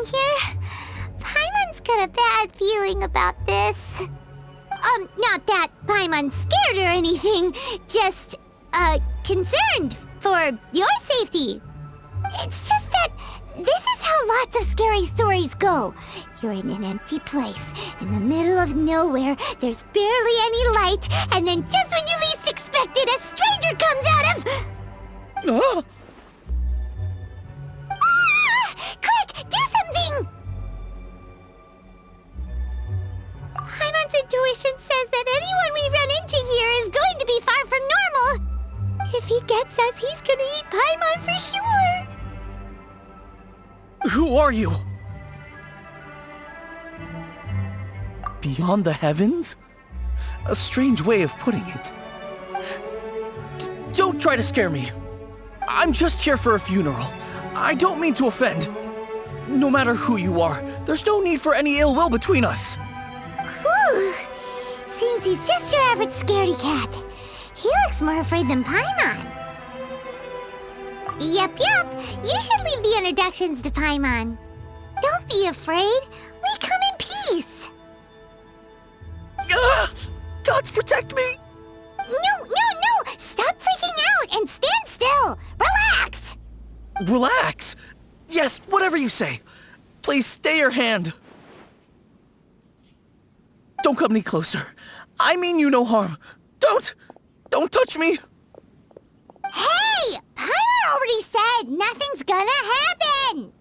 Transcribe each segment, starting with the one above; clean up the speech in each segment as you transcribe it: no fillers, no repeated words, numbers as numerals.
in here? Paimon's got a bad feeling about this. Not that Paimon's scared or anything, just, concerned for your safety. It's just that this is how lots of scary stories go. You're in an empty place, in the middle of nowhere, there's barely any light, and then just when you least expect it, a stranger comes out of... Ah! Quick, do something! Paimon's intuition says that anyone we run into here is going to be far from normal. If he gets us, he's gonna eat Paimon for sure. Who are you? Beyond the heavens? A strange way of putting it. Don't try to scare me. I'm just here for a funeral. I don't mean to offend. No matter who you are, there's no need for any ill will between us. Whew. Seems he's just your average scaredy cat. He looks more afraid than Paimon. Yup. You should leave the introductions to Paimon. Don't be afraid. We come in peace. Gods protect me! No. Stop freaking out and stand still. Relax. Relax. Yes, whatever you say. Please stay your hand. Don't come any closer. I mean you no harm. Don't touch me. Hey! Paimon already said nothing's gonna happen!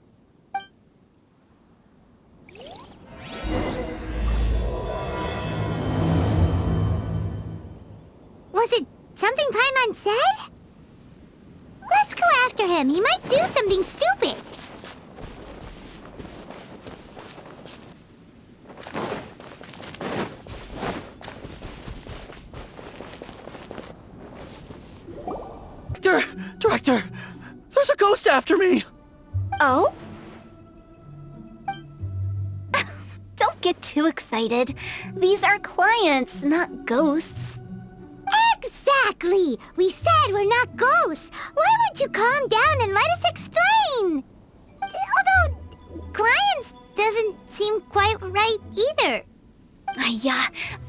Was it something Paimon said? Let's go after him. He might do something stupid. Director, there's a ghost after me. Oh? Don't get too excited. These are clients, not ghosts. Exactly! We said we're not ghosts. Why won't you calm down and let us explain? Although, clients doesn't seem quite right either.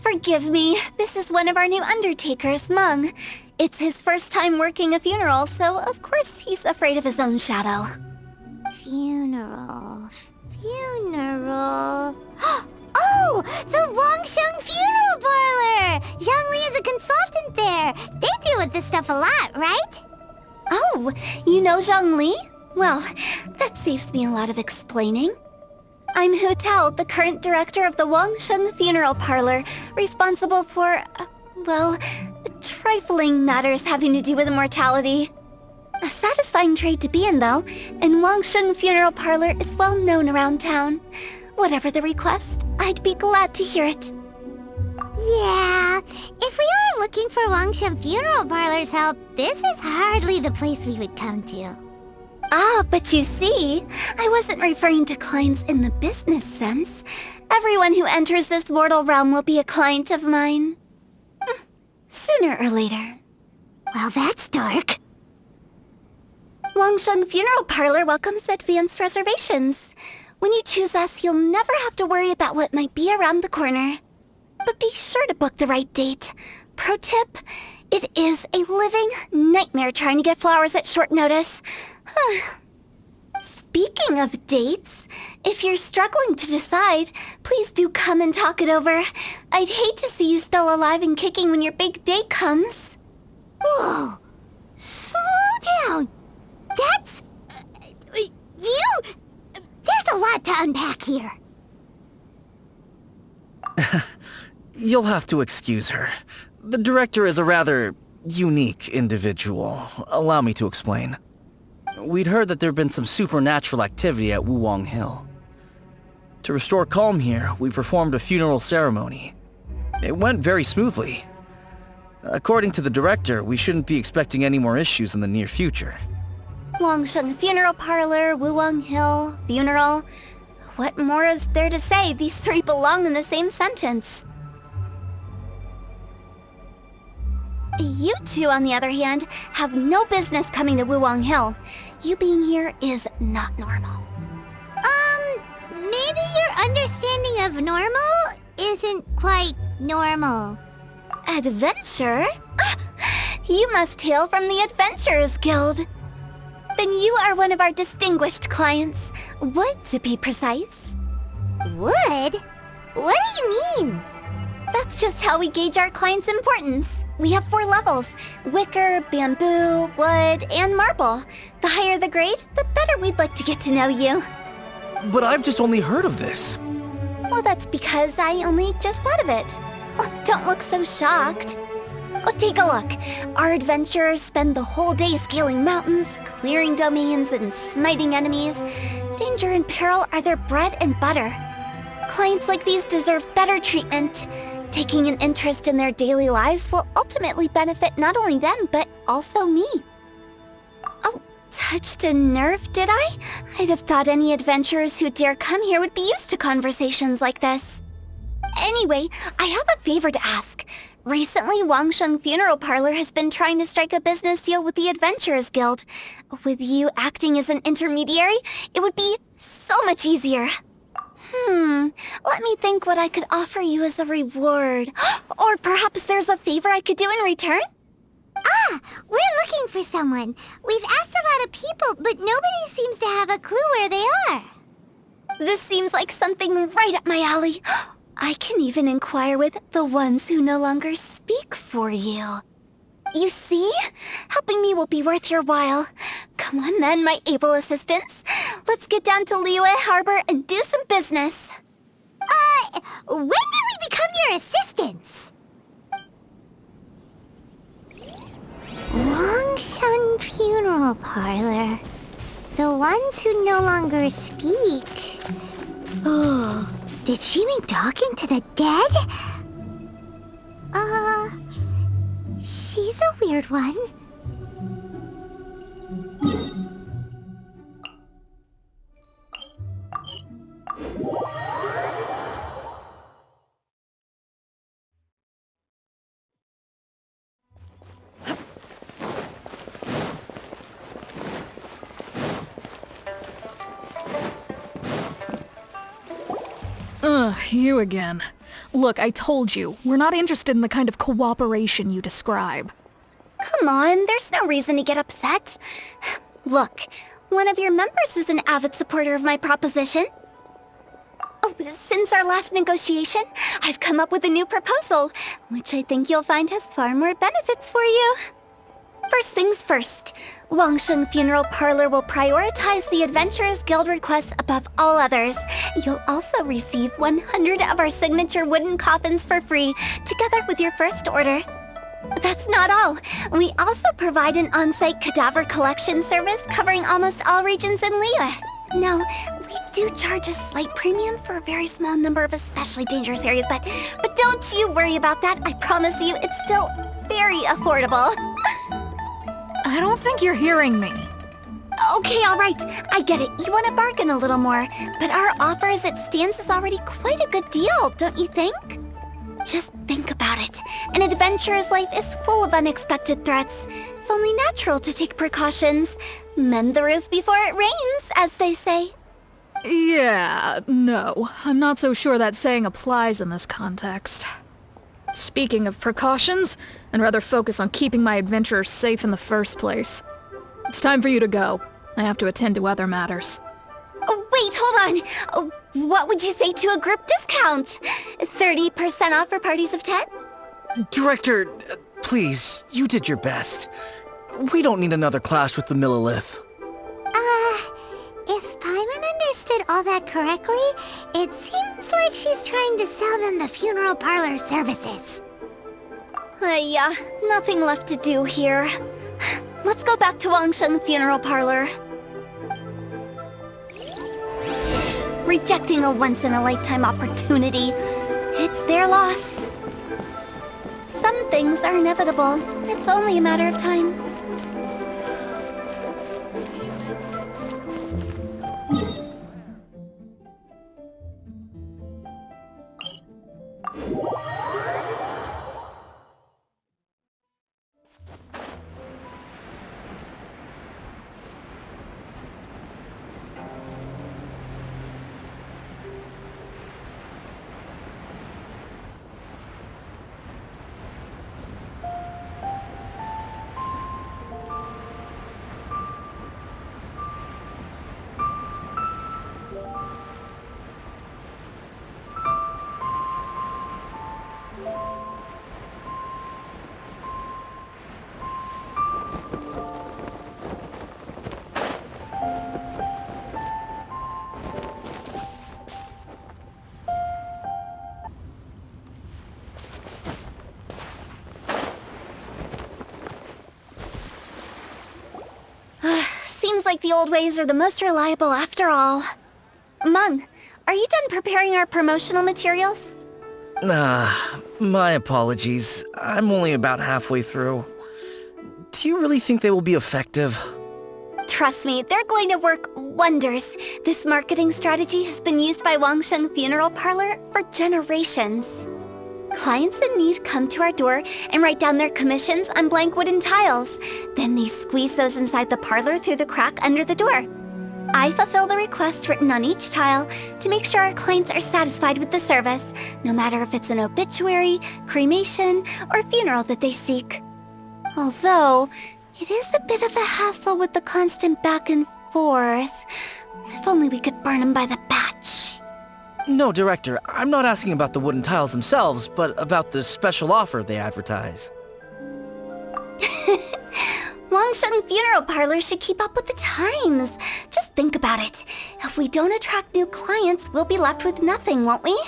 Forgive me. This is one of our new undertakers, Mung. It's his first time working a funeral, so of course he's afraid of his own shadow. Funeral. Oh! The Wangsheng Funeral Parlor! Zhongli is a consultant there. They deal with this stuff a lot, right? Oh, you know Zhongli? Well, that saves me a lot of explaining. I'm Hu Tao, the current director of the Wangsheng Funeral Parlor, responsible for, trifling matters having to do with immortality. A satisfying trade to be in, though, and Wangsheng Funeral Parlor is well known around town. Whatever the request, I'd be glad to hear it. Yeah, if we were looking for Wangsheng Funeral Parlor's help, this is hardly the place we would come to. Ah, but you see, I wasn't referring to clients in the business sense. Everyone who enters this mortal realm will be a client of mine. Sooner or later. Well, that's dark. Wangsheng Funeral Parlor welcomes advance reservations. When you choose us, you'll never have to worry about what might be around the corner. But be sure to book the right date. Pro tip, it is a living nightmare trying to get flowers at short notice. Speaking of dates, if you're struggling to decide, please do come and talk it over. I'd hate to see you still alive and kicking when your big day comes. Whoa! Slow down! That's... There's a lot to unpack here. You'll have to excuse her. The director is a rather unique individual. Allow me to explain. We'd heard that there'd been some supernatural activity at Wuwang Hill. To restore calm here, we performed a funeral ceremony. It went very smoothly. According to the director, we shouldn't be expecting any more issues in the near future. Wangsheng Funeral Parlor, Wuwang Hill, funeral. What more is there to say? These three belong in the same sentence. You two, on the other hand, have no business coming to Wuwang Hill. You being here is not normal. maybe your understanding of normal isn't quite normal. Adventure? You must hail from the Adventurers Guild. Then you are one of our distinguished clients. Wood, to be precise. Wood? What do you mean? That's just how we gauge our clients' importance. We have 4 levels: wicker, bamboo, wood, and marble. The higher the grade, the better we'd like to get to know you. But I've just only heard of this. Well, that's because I only just thought of it. Oh, don't look so shocked. Oh, take a look. Our adventurers spend the whole day scaling mountains, clearing domains, and smiting enemies. Danger and peril are their bread and butter. Clients like these deserve better treatment. Taking an interest in their daily lives will ultimately benefit not only them, but also me. Oh, touched a nerve, did I? I'd have thought any adventurers who dare come here would be used to conversations like this. Anyway, I have a favor to ask. Recently, Wangsheng Funeral Parlor has been trying to strike a business deal with the Adventurers Guild. With you acting as an intermediary, it would be so much easier. Let me think what I could offer you as a reward. Or perhaps there's a favor I could do in return? Ah, we're looking for someone. We've asked a lot of people, but nobody seems to have a clue where they are. This seems like something right up my alley. I can even inquire with the ones who no longer speak for you. You see? Helping me will be worth your while. Come on then, my able assistants. Let's get down to Liyue Harbor and do some business. When did we become your assistants? Longsheng Funeral Parlor. The ones who no longer speak. Oh, did she mean talking to the dead? She's a weird one. You again. Look, I told you, we're not interested in the kind of cooperation you describe. Come on, there's no reason to get upset. Look, one of your members is an avid supporter of my proposition. Oh, since our last negotiation, I've come up with a new proposal, which I think you'll find has far more benefits for you. First things first, Wangsheng Funeral Parlor will prioritize the Adventurers Guild requests above all others. You'll also receive 100 of our signature wooden coffins for free, together with your first order. That's not all. We also provide an on-site cadaver collection service covering almost all regions in Liyue. Now, we do charge a slight premium for a very small number of especially dangerous areas, but don't you worry about that. I promise you, it's still very affordable. I don't think you're hearing me. Okay, all right. I get it. You want to bargain a little more, but our offer as it stands is already quite a good deal, don't you think? Just think about it. An adventurer's life is full of unexpected threats. It's only natural to take precautions. Mend the roof before it rains, as they say. Yeah, no. I'm not so sure that saying applies in this context. Speaking of precautions, I'd rather focus on keeping my adventurers safe in the first place. It's time for you to go. I have to attend to other matters. Oh, wait, hold on. Oh, what would you say to a group discount? 30% off for parties of 10? Director, please, you did your best. We don't need another clash with the Millilith. If Paimon understood all that correctly, it seems like she's trying to sell them the funeral parlor services. Yeah, nothing left to do here. Let's go back to Wangsheng Funeral Parlor. Rejecting a once-in-a-lifetime opportunity. It's their loss. Some things are inevitable. It's only a matter of time. like the old ways are the most reliable after all. Mung, are you done preparing our promotional materials? My apologies. I'm only about halfway through. Do you really think they will be effective? Trust me, they're going to work wonders. This marketing strategy has been used by Wangsheng Funeral Parlor for generations. Clients in need come to our door and write down their commissions on blank wooden tiles. Then they squeeze those inside the parlor through the crack under the door. I fulfill the request written on each tile to make sure our clients are satisfied with the service, no matter if it's an obituary, cremation, or funeral that they seek. Although, it is a bit of a hassle with the constant back and forth. If only we could burn them by the batch. No, Director, I'm not asking about the wooden tiles themselves, but about the special offer they advertise. Wangsheng Funeral Parlor should keep up with the times. Just think about it. If we don't attract new clients, we'll be left with nothing, won't we?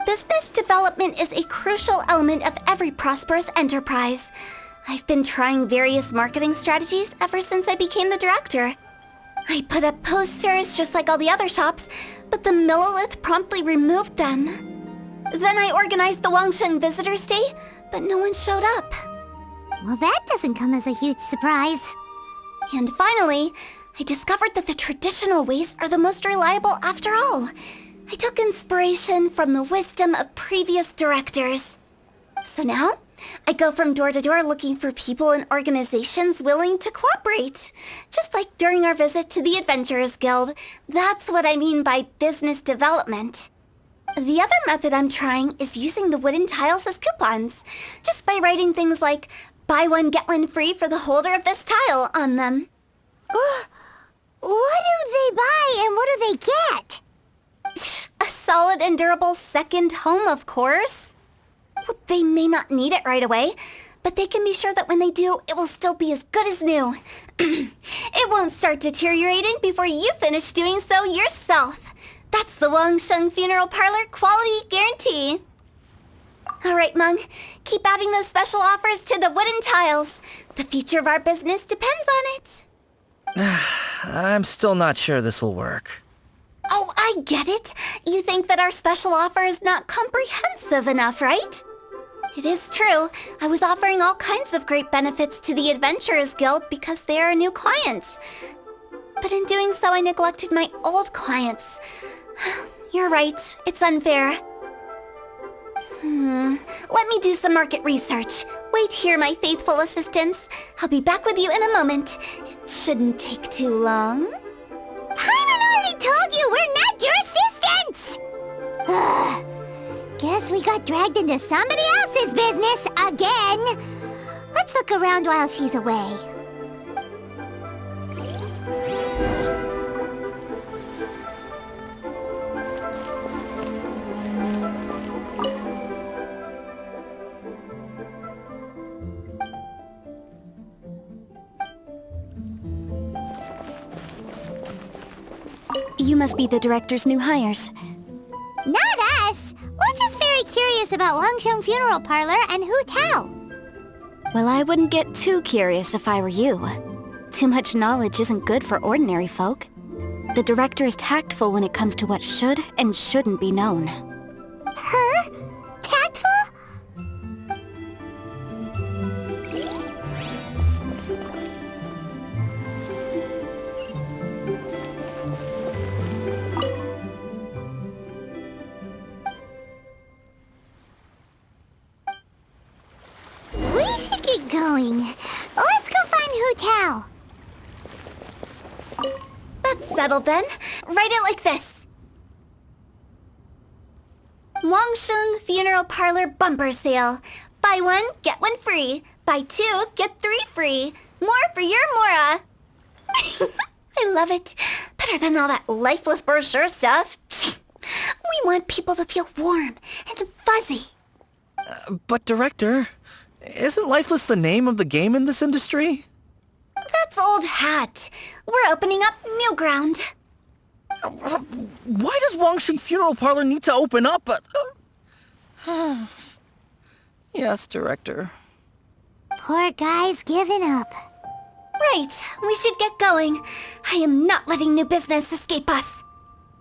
Business development is a crucial element of every prosperous enterprise. I've been trying various marketing strategies ever since I became the director. I put up posters just like all the other shops, but the Millilith promptly removed them. Then I organized the Wangsheng Visitors Day, but no one showed up. Well, that doesn't come as a huge surprise. And finally, I discovered that the traditional ways are the most reliable after all. I took inspiration from the wisdom of previous directors. So now, I go from door to door looking for people and organizations willing to cooperate. Just like during our visit to the Adventurers Guild. That's what I mean by business development. The other method I'm trying is using the wooden tiles as coupons. Just by writing things like, buy one, get one free for the holder of this tile on them. What do they buy and what do they get? A solid and durable second home, of course. Well, they may not need it right away, but they can be sure that when they do, it will still be as good as new. It won't start deteriorating before you finish doing so yourself. That's the Wangsheng Funeral Parlor quality guarantee. Alright, Mung, keep adding those special offers to the wooden tiles. The future of our business depends on it. I'm still not sure this will work. Oh, I get it. You think that our special offer is not comprehensive enough, right? It is true. I was offering all kinds of great benefits to the Adventurers Guild because they are a new client. But in doing so, I neglected my old clients. You're right. It's unfair. Let me do some market research. Wait here, my faithful assistants. I'll be back with you in a moment. It shouldn't take too long. Paimon already told you we're not your assistants! Guess we got dragged into somebody else's business again. Let's look around while she's away. You must be the director's new hires. Not us! We're just very curious about Wangsheng Funeral Parlor and Hu Tao. Well, I wouldn't get too curious if I were you. Too much knowledge isn't good for ordinary folk. The director is tactful when it comes to what should and shouldn't be known. Her? Tactful? We should get going. Let's go find Hu Tao. That's settled then. Write it like this. Wangsheng Funeral Parlor Bumper Sale. Buy one, get one free. Buy two, get three free. More for your Mora. I love it. Better than all that lifeless brochure stuff. We want people to feel warm and fuzzy. But Director, isn't Lifeless the name of the game in this industry? That's old hat. We're opening up new ground. Why does Wangsheng Funeral Parlor need to open up? Yes, Director. Poor guy's giving up. Right, we should get going. I am not letting new business escape us.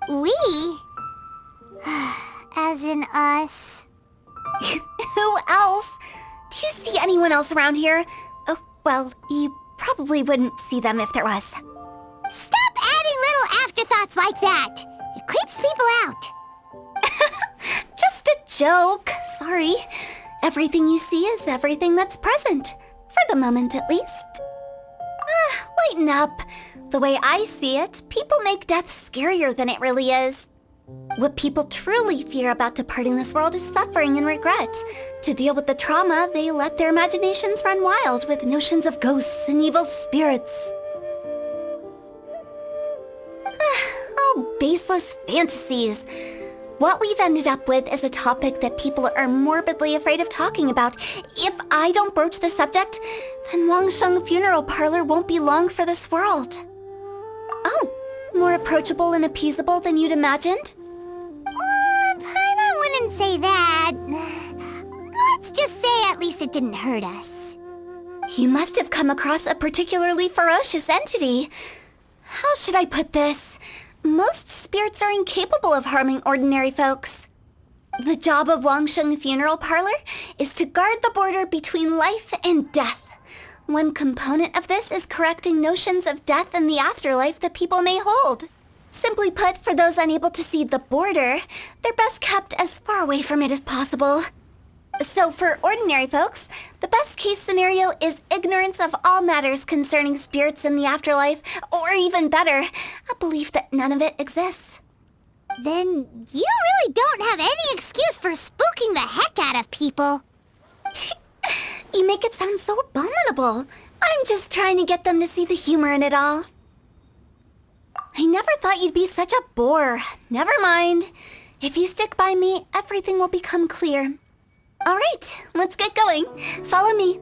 We? As in us. Who else? Do you see anyone else around here? Oh, well, you probably wouldn't see them if there was. Stop adding little afterthoughts like that! It creeps people out. Just a joke. Sorry. Everything you see is everything that's present. For the moment, at least. Lighten up. The way I see it, people make death scarier than it really is. What people truly fear about departing this world is suffering and regret. To deal with the trauma, they let their imaginations run wild with notions of ghosts and evil spirits. Oh, baseless fantasies. What we've ended up with is a topic that people are morbidly afraid of talking about. If I don't broach the subject, then Wangsheng Funeral Parlor won't be long for this world. Oh, more approachable and appeasable than you'd imagined? I wouldn't say that. Let's just say at least it didn't hurt us. You must have come across a particularly ferocious entity. How should I put this? Most spirits are incapable of harming ordinary folks. The job of Wangsheng Funeral Parlor is to guard the border between life and death. One component of this is correcting notions of death and the afterlife that people may hold. Simply put, for those unable to see the border, they're best kept as far away from it as possible. So for ordinary folks, the best case scenario is ignorance of all matters concerning spirits in the afterlife, or even better, a belief that none of it exists. Then you really don't have any excuse for spooking the heck out of people. You make it sound so abominable. I'm just trying to get them to see the humor in it all. I never thought you'd be such a bore. Never mind. If you stick by me, everything will become clear. All right, let's get going. Follow me.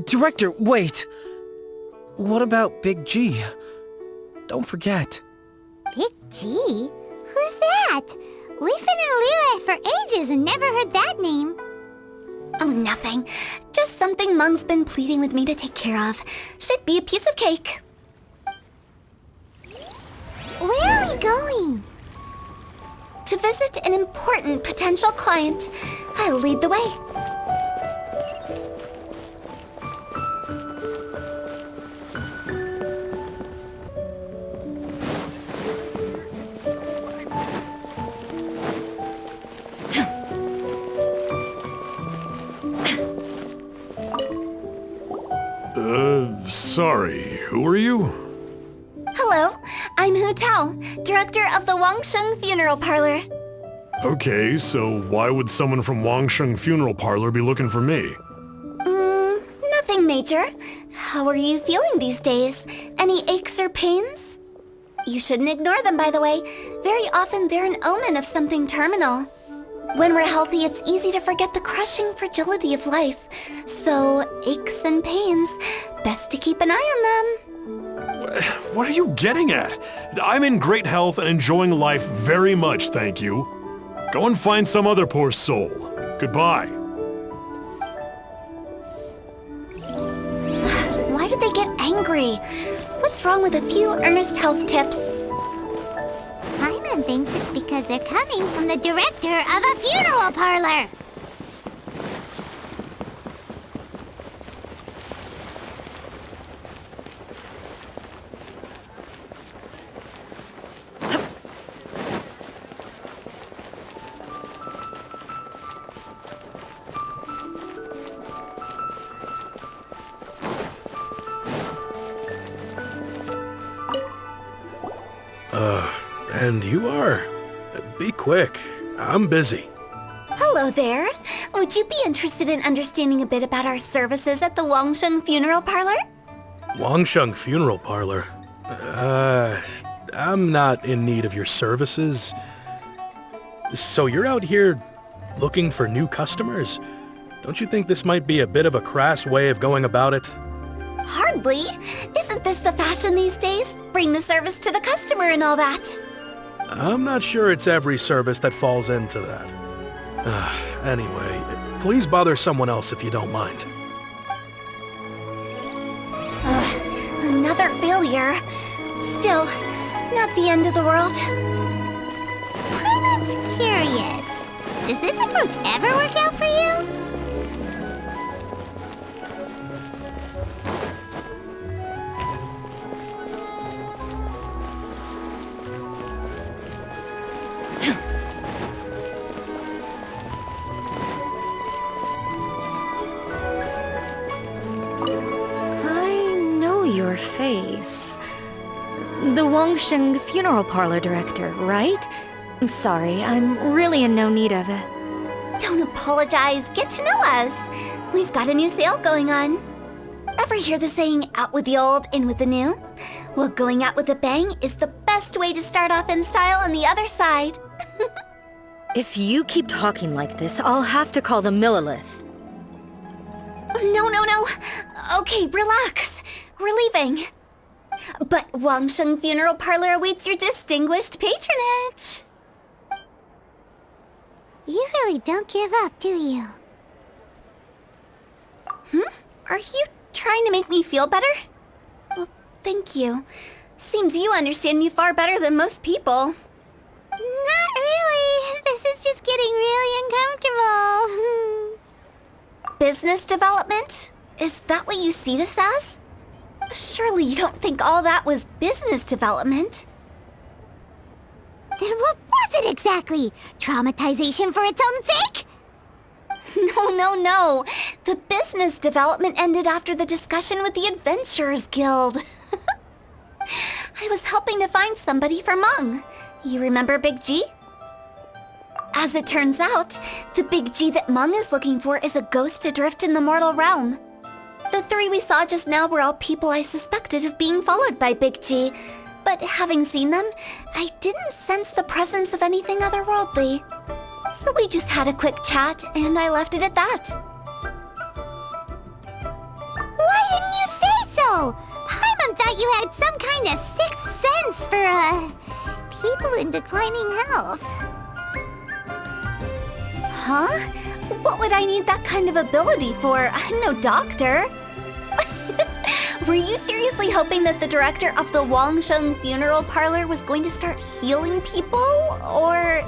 Director, wait! What about Big G? Don't forget. Big G? Who's that? We've been in Liyue for ages and never heard that name. Oh, nothing. Just something Mung's been pleading with me to take care of. Should be a piece of cake. Where are we going? To visit an important potential client. I'll lead the way. Sorry, who are you? Hello, I'm Hu Tao, director of the Wangsheng Funeral Parlor. Okay, so why would someone from Wangsheng Funeral Parlor be looking for me? Nothing major. How are you feeling these days? Any aches or pains? You shouldn't ignore them, by the way. Very often they're an omen of something terminal. When we're healthy, it's easy to forget the crushing fragility of life. So, aches and pains, best to keep an eye on them. What are you getting at? I'm in great health and enjoying life very much, thank you. Go and find some other poor soul. Goodbye. Why did they get angry? What's wrong with a few earnest health tips? Paimon thinks it's because they're coming from the director of a funeral parlor. And you are? Be quick. I'm busy. Hello there. Would you be interested in understanding a bit about our services at the Wangsheng Funeral Parlor? Wangsheng Funeral Parlor? I'm not in need of your services. So you're out here looking for new customers? Don't you think this might be a bit of a crass way of going about it? Hardly. Isn't this the fashion these days? Bring the service to the customer and all that. I'm not sure it's every service that falls into that. Anyway, please bother someone else if you don't mind. failure. Still, not the end of the world. Paimon's curious. Does this approach ever work out for you? Your face. The Wangsheng funeral parlor director, right? I'm sorry, I'm really in no need of it. Don't apologize. Get to know us. We've got a new sale going on. Ever hear the saying, out with the old, in with the new? Well, going out with a bang is the best way to start off in style on the other side. If you keep talking like this, I'll have to call the Millilith. No. Okay, relax. We're leaving. But Wangsheng Funeral Parlor awaits your distinguished patronage. You really don't give up, do you? Are you trying to make me feel better? Well, thank you. Seems you understand me far better than most people. Not really. This is just getting really uncomfortable. Business development? Is that what you see this as? Surely you don't think all that was business development? Then what was it exactly? Traumatization for its own sake? No. The business development ended after the discussion with the Adventurers Guild. I was helping to find somebody for Meng. You remember Big G? As it turns out, the Big G that Meng is looking for is a ghost adrift in the mortal realm. The three we saw just now were all people I suspected of being followed by Big G, but having seen them, I didn't sense the presence of anything otherworldly. So we just had a quick chat, and I left it at that. Why didn't you say so? Paimon thought you had some kind of sixth sense for, people in declining health. Huh? What would I need that kind of ability for? I'm no doctor. Were you seriously hoping that the director of the Wangsheng Funeral Parlor was going to start healing people, or...?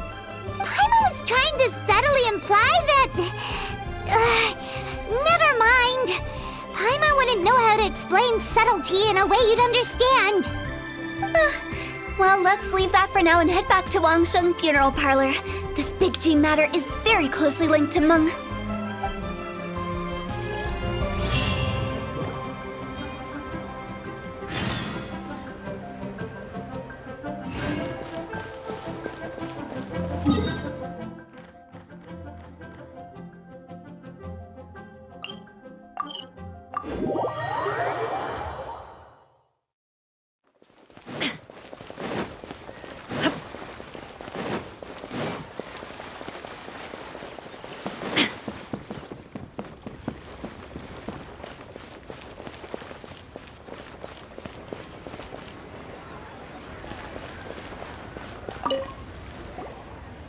Paimon was trying to subtly imply that... never mind. Paimon wouldn't know how to explain subtlety in a way you'd understand. Well, let's leave that for now and head back to Wangsheng Funeral Parlor. This Big G matter is very closely linked to Meng.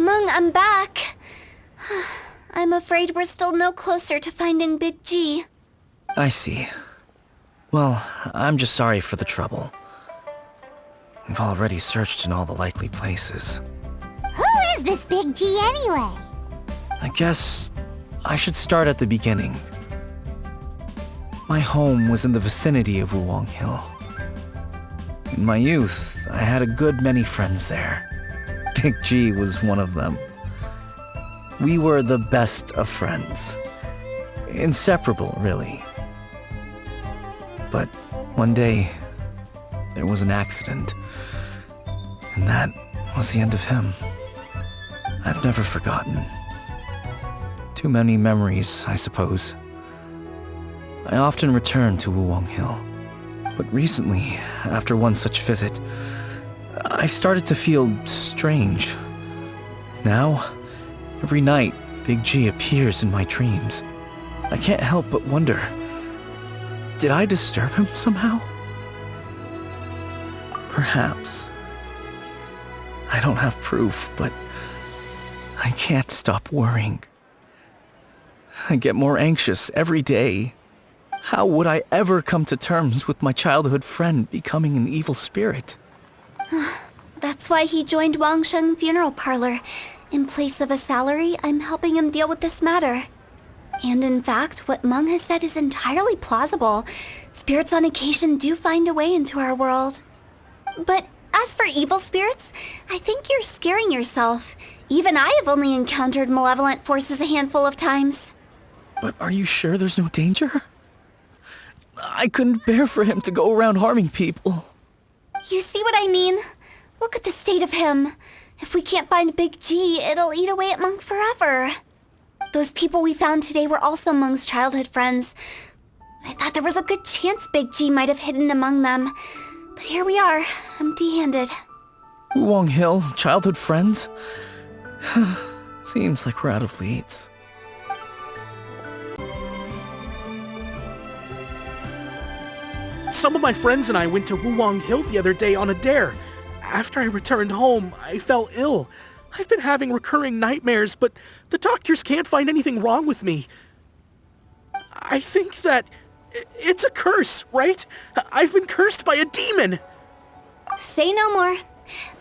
Meng, I'm back. I'm afraid we're still no closer to finding Big G. I see. Well, I'm just sorry for the trouble. We've already searched in all the likely places. Who is this Big G anyway? I guess I should start at the beginning. My home was in the vicinity of Wuwang Hill. In my youth, I had a good many friends there. Big G was one of them. We were the best of friends. Inseparable, really. But one day, there was an accident. And that was the end of him. I've never forgotten. Too many memories, I suppose. I often return to Wuwang Hill. But recently, after one such visit, I started to feel strange. Now, every night, Big G appears in my dreams. I can't help but wonder, did I disturb him somehow? Perhaps. I don't have proof, but I can't stop worrying. I get more anxious every day. How would I ever come to terms with my childhood friend becoming an evil spirit? That's why he joined Wangsheng Funeral Parlor. In place of a salary, I'm helping him deal with this matter. And in fact, what Meng has said is entirely plausible. Spirits on occasion do find a way into our world. But as for evil spirits, I think you're scaring yourself. Even I have only encountered malevolent forces a handful of times. But are you sure there's no danger? I couldn't bear for him to go around harming people. You see what I mean? Look at the state of him. If we can't find Big G, it'll eat away at Meng forever. Those people we found today were also Meng's childhood friends. I thought there was a good chance Big G might have hidden among them. But here we are, empty-handed. Wong Hill, childhood friends? Seems like we're out of leads. Some of my friends and I went to Wuwang Hill the other day on a dare. After I returned home, I fell ill. I've been having recurring nightmares, but the doctors can't find anything wrong with me. I think that it's a curse, right? I've been cursed by a demon. Say no more.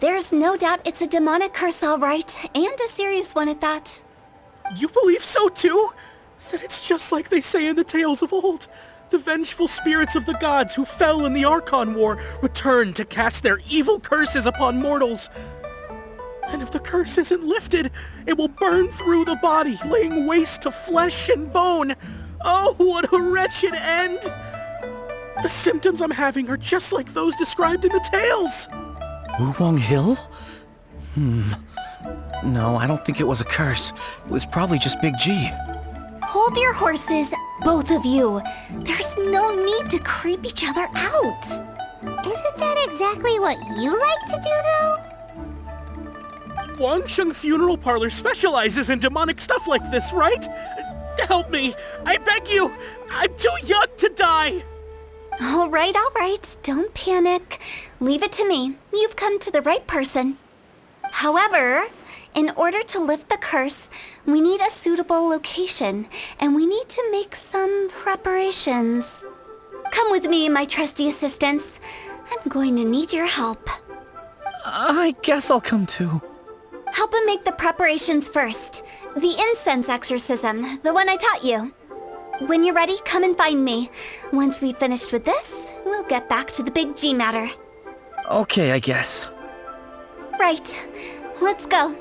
There's no doubt it's a demonic curse, all right, and a serious one at that. You believe so too? Then it's just like they say in the tales of old. The vengeful spirits of the gods who fell in the Archon War return to cast their evil curses upon mortals. And if the curse isn't lifted, it will burn through the body, laying waste to flesh and bone. Oh, what a wretched end! The symptoms I'm having are just like those described in the tales. Wong Hill? No, I don't think it was a curse. It was probably just Big G. Hold your horses, both of you. There's no need to creep each other out. Isn't that exactly what you like to do, though? Wangsheng Funeral Parlor specializes in demonic stuff like this, right? Help me! I beg you! I'm too young to die! All right. Don't panic. Leave it to me. You've come to the right person. However, in order to lift the curse, we need a suitable location, and we need to make some preparations. Come with me, my trusty assistants. I'm going to need your help. I guess I'll come too. Help him make the preparations first. The incense exorcism, the one I taught you. When you're ready, come and find me. Once we've finished with this, we'll get back to the Big G matter. Okay, I guess. Right. Let's go.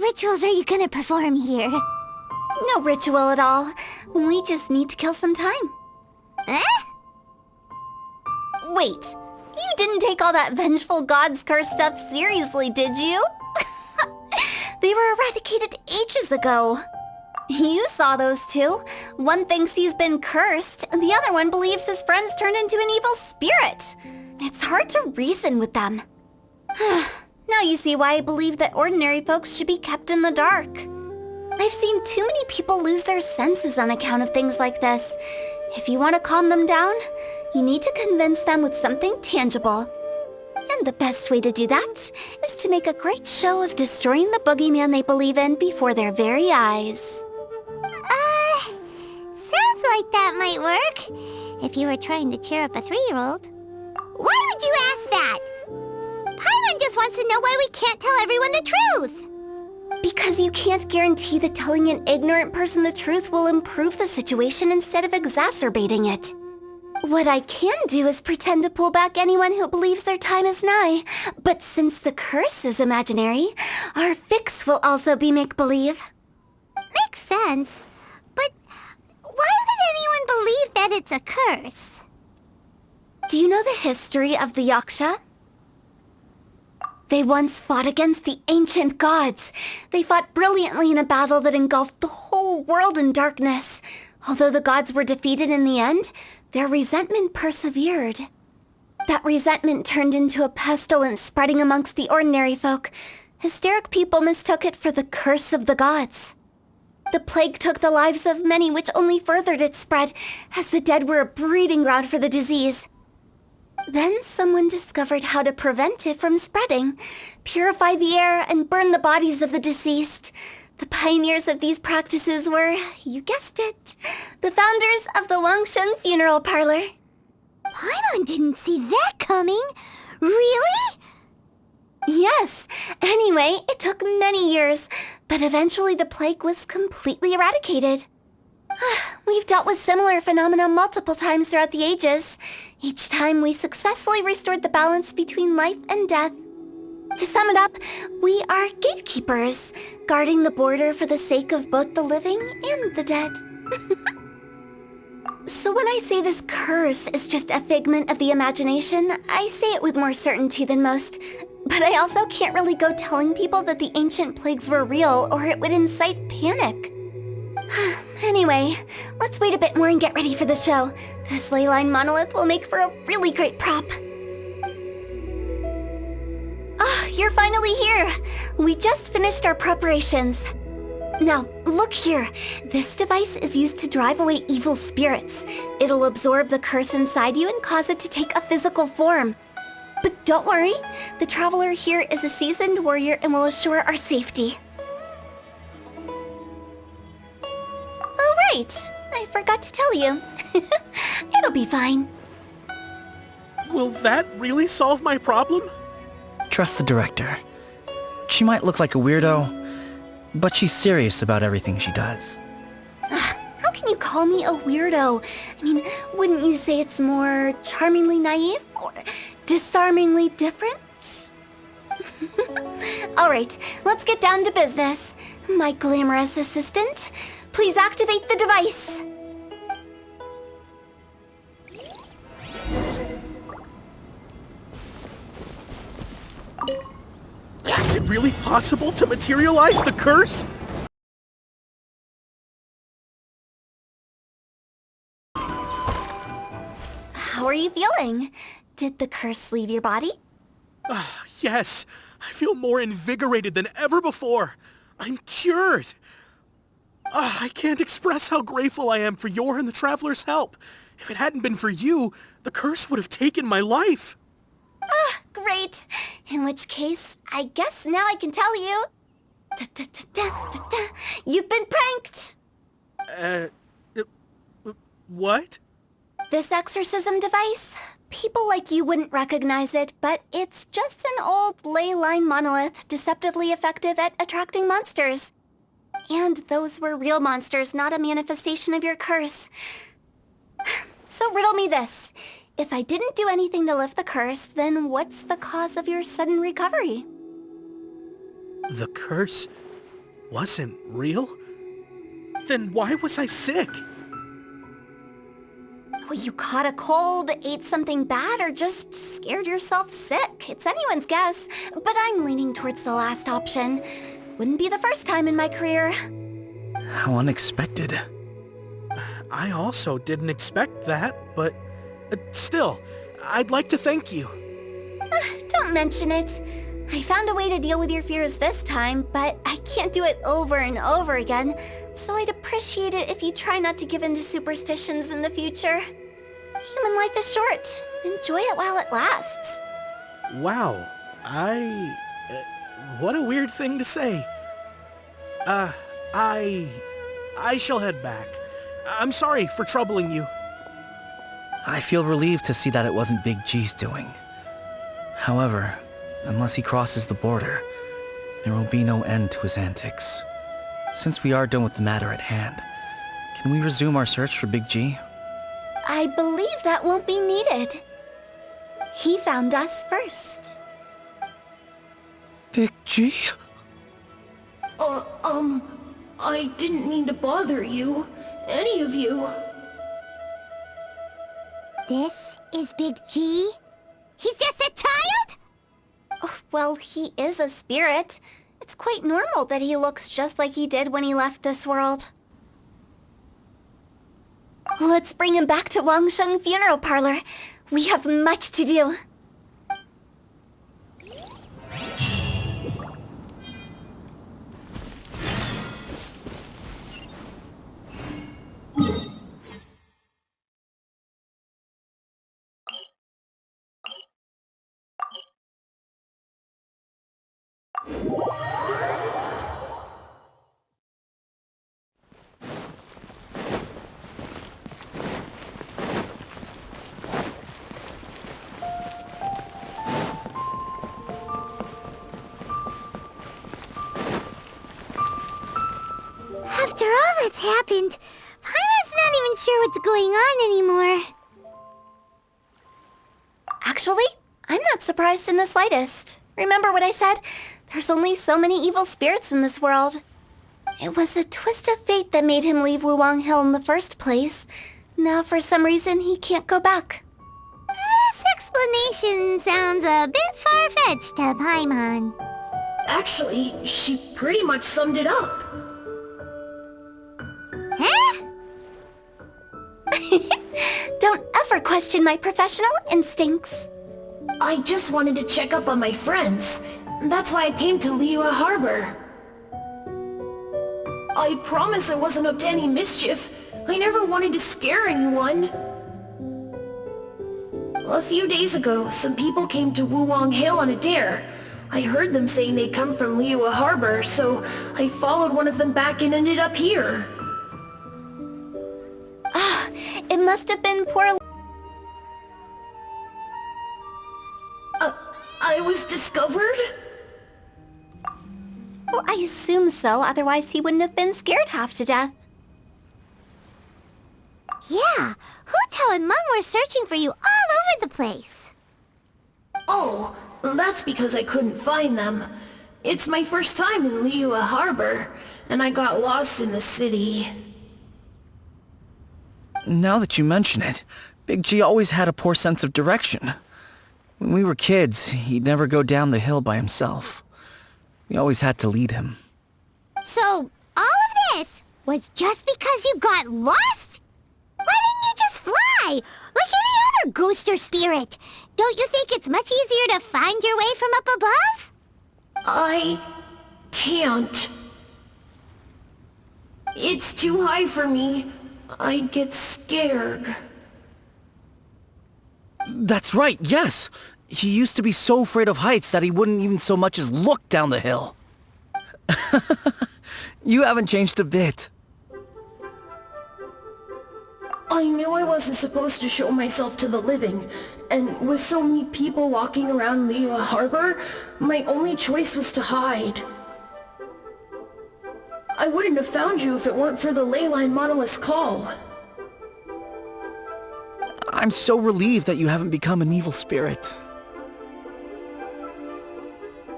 Rituals are you gonna perform here? No ritual at all. We just need to kill some time. Eh? Wait, you didn't take all that vengeful god's curse stuff seriously, did you? They were eradicated ages ago. You saw those two. One thinks he's been cursed, and the other one believes his friends turned into an evil spirit. It's hard to reason with them. Now you see why I believe that ordinary folks should be kept in the dark. I've seen too many people lose their senses on account of things like this. If you want to calm them down, you need to convince them with something tangible. And the best way to do that is to make a great show of destroying the boogeyman they believe in before their very eyes. Sounds like that might work. If you were trying to cheer up a 3-year-old. Why would you ask that? Paimon just wants to know why we can't tell everyone the truth. Because you can't guarantee that telling an ignorant person the truth will improve the situation instead of exacerbating it. What I can do is pretend to pull back anyone who believes their time is nigh. But since the curse is imaginary, our fix will also be make-believe. Makes sense. But why would anyone believe that it's a curse? Do you know the history of the Yaksha? They once fought against the ancient gods. They fought brilliantly in a battle that engulfed the whole world in darkness. Although the gods were defeated in the end, their resentment persevered. That resentment turned into a pestilence spreading amongst the ordinary folk. Hysteric people mistook it for the curse of the gods. The plague took the lives of many, which only furthered its spread, as the dead were a breeding ground for the disease. Then someone discovered how to prevent it from spreading, purify the air, and burn the bodies of the deceased. The pioneers of these practices were, you guessed it, the founders of the Wangsheng Funeral Parlor. Paimon didn't see that coming. Really? Yes. Anyway, it took many years, but eventually the plague was completely eradicated. We've dealt with similar phenomena multiple times throughout the ages. Each time we successfully restored the balance between life and death. To sum it up, we are gatekeepers, guarding the border for the sake of both the living and the dead. So when I say this curse is just a figment of the imagination, I say it with more certainty than most. But I also can't really go telling people that the ancient plagues were real, or it would incite panic. Anyway, let's wait a bit more and get ready for the show. This ley line monolith will make for a really great prop. You're finally here! We just finished our preparations. Now, look here. This device is used to drive away evil spirits. It'll absorb the curse inside you and cause it to take a physical form. But don't worry, the traveler here is a seasoned warrior and will assure our safety. Oh right, I forgot to tell you. It'll be fine. Will that really solve my problem? Trust the director. She might look like a weirdo, but she's serious about everything she does. How can you call me a weirdo? I mean, wouldn't you say it's more charmingly naive or disarmingly different? Alright, let's get down to business. My glamorous assistant, please activate the device. Is it really possible to materialize the curse? How are you feeling? Did the curse leave your body? Yes, I feel more invigorated than ever before. I'm cured. I can't express how grateful I am for your and the Traveler's help. If it hadn't been for you, the curse would have taken my life. Great. In which case, I guess now I can tell you. You've been pranked! What? This exorcism device? People like you wouldn't recognize it, but it's just an old ley line monolith deceptively effective at attracting monsters. And those were real monsters, not a manifestation of your curse. So riddle me this. If I didn't do anything to lift the curse, then what's the cause of your sudden recovery? The curse wasn't real? Then why was I sick? Well, you caught a cold, ate something bad, or just scared yourself sick. It's anyone's guess, but I'm leaning towards the last option. Wouldn't be the first time in my career. How unexpected. I also didn't expect that, but still, I'd like to thank you. Don't mention it. I found a way to deal with your fears this time, but I can't do it over and over again, so I'd appreciate it if you try not to give in to superstitions in the future. Human life is short. Enjoy it while it lasts. Wow, what a weird thing to say. I shall head back. I'm sorry for troubling you. I feel relieved to see that it wasn't Big G's doing. However, unless he crosses the border, There will be no end to his antics. Since we are done with the matter at hand, can we resume our search for Big G? I believe that won't be needed. He found us first. Big G? I didn't mean to bother you. Any of you. This is Big G? He's just a child? Oh, well, he is a spirit. It's quite normal that he looks just like he did when he left this world. Let's bring him back to Wangsheng Funeral Parlor. We have much to do. After all that's happened, Paimon's not even sure what's going on anymore. Actually, I'm not surprised in the slightest. Remember what I said? There's only so many evil spirits in this world. It was a twist of fate that made him leave Wuwang Hill in the first place. Now for some reason he can't go back. This explanation sounds a bit far-fetched to Paimon. Actually, she pretty much summed it up. Huh? Don't ever question my professional instincts. I just wanted to check up on my friends. That's why I came to Liyue Harbor. I promise I wasn't up to any mischief. I never wanted to scare anyone. A few days ago, some people came to Wuwang Hill on a dare. I heard them saying they'd come from Liyue Harbor, so I followed one of them back and ended up here. It must have been poor... I was discovered? Well, I assume so, otherwise he wouldn't have been scared half to death. Yeah, Hu and Meng were searching for you all over the place. Oh, that's because I couldn't find them. It's my first time in Liyue Harbor, and I got lost in the city. Now that you mention it, Big G always had a poor sense of direction. When we were kids, he'd never go down the hill by himself. We always had to lead him. So, all of this was just because you got lost? Why didn't you just fly? Like any other ghost or spirit? Don't you think it's much easier to find your way from up above? I can't. It's too high for me. I'd get scared. That's right, yes! He used to be so afraid of heights that he wouldn't even so much as look down the hill. You haven't changed a bit. I knew I wasn't supposed to show myself to the living, and with so many people walking around Liyue Harbor, my only choice was to hide. I wouldn't have found you if it weren't for the leyline monolith's call. I'm so relieved that you haven't become an evil spirit.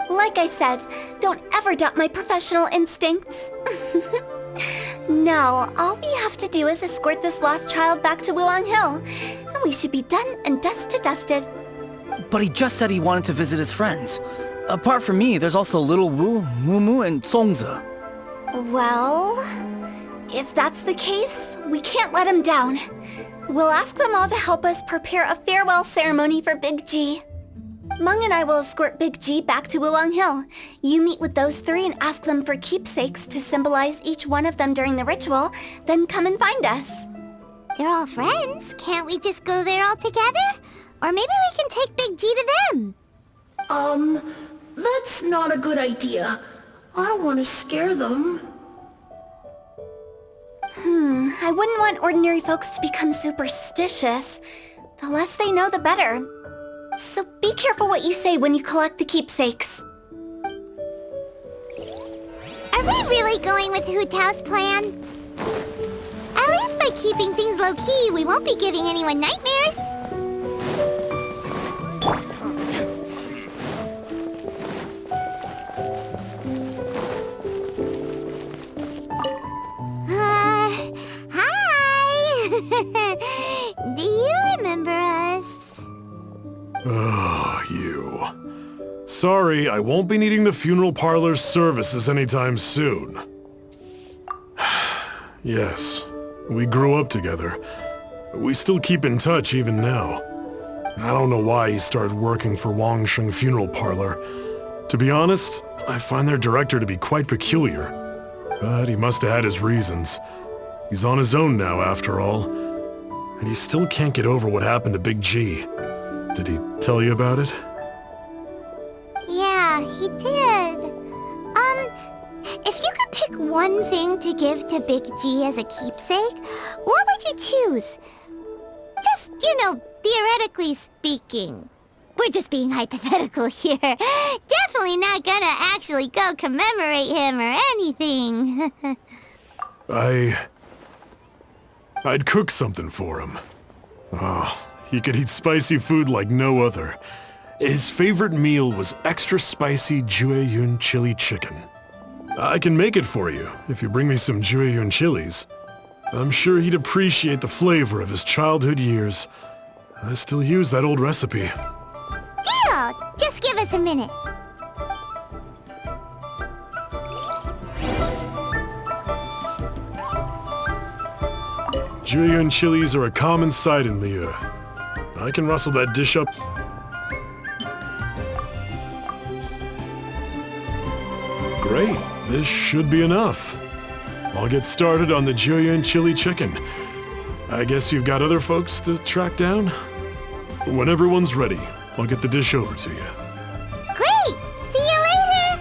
Like I said, don't ever doubt my professional instincts. Now, all we have to do is escort this lost child back to Wuwang Hill, and we should be done and dust to dusted. But he just said he wanted to visit his friends. Apart from me, there's also Little Wu, Mumu, and Songzi. Well, if that's the case, we can't let him down. We'll ask them all to help us prepare a farewell ceremony for Big G. Meng and I will escort Big G back to Wuwang Hill. You meet with those three and ask them for keepsakes to symbolize each one of them during the ritual, then come and find us. They're all friends. Can't we just go there all together? Or maybe we can take Big G to them. That's not a good idea. I don't want to scare them. I wouldn't want ordinary folks to become superstitious. The less they know, the better. So be careful what you say when you collect the keepsakes. really going with Hu Tao's plan? At least by keeping things low-key, we won't be giving anyone nightmares. Hi! Do you remember us? Oh, you. Sorry, I won't be needing the funeral parlor's services anytime soon. Yes, we grew up together. We still keep in touch even now. I don't know why he started working for Wangsheng Funeral Parlor. To be honest, I find their director to be quite peculiar. But he must have had his reasons. He's on his own now, after all. And he still can't get over what happened to Big G. Did he tell you about it? Yeah, he did. If you could pick one thing to give to Big G as a keepsake, what would you choose? Just, theoretically speaking. We're just being hypothetical here. Definitely not gonna actually go commemorate him or anything. I'd cook something for him. Oh, he could eat spicy food like no other. His favorite meal was extra spicy Jueyun chili chicken. I can make it for you if you bring me some Jueyun chilies. I'm sure he'd appreciate the flavor of his childhood years. I still use that old recipe. Deal! Just give us a minute. Jueyun chilies are a common sight in Liyue. I can rustle that dish up. Great, this should be enough. I'll get started on the Jueyun chili chicken. I guess you've got other folks to track down? When everyone's ready, I'll get the dish over to you. Great! See you later!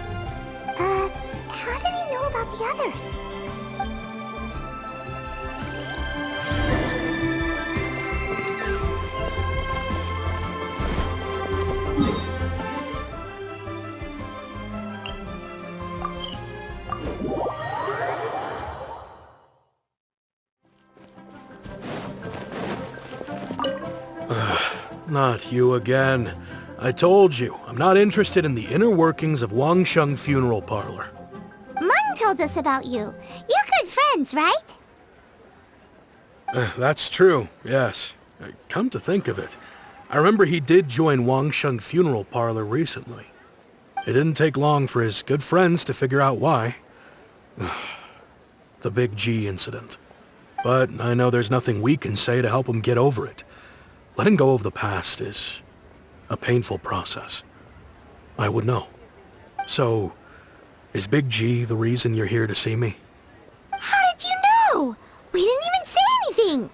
How did he know about the others? Not you again. I told you, I'm not interested in the inner workings of Wangsheng Funeral Parlor. Mun told us about you. You're good friends, right? That's true, yes. Come to think of it, I remember he did join Wangsheng Funeral Parlor recently. It didn't take long for his good friends to figure out why. The Big G incident. But I know there's nothing we can say to help him get over it. Letting go of the past is a painful process. I would know. So, is Big G the reason you're here to see me? How did you know? We didn't even say anything.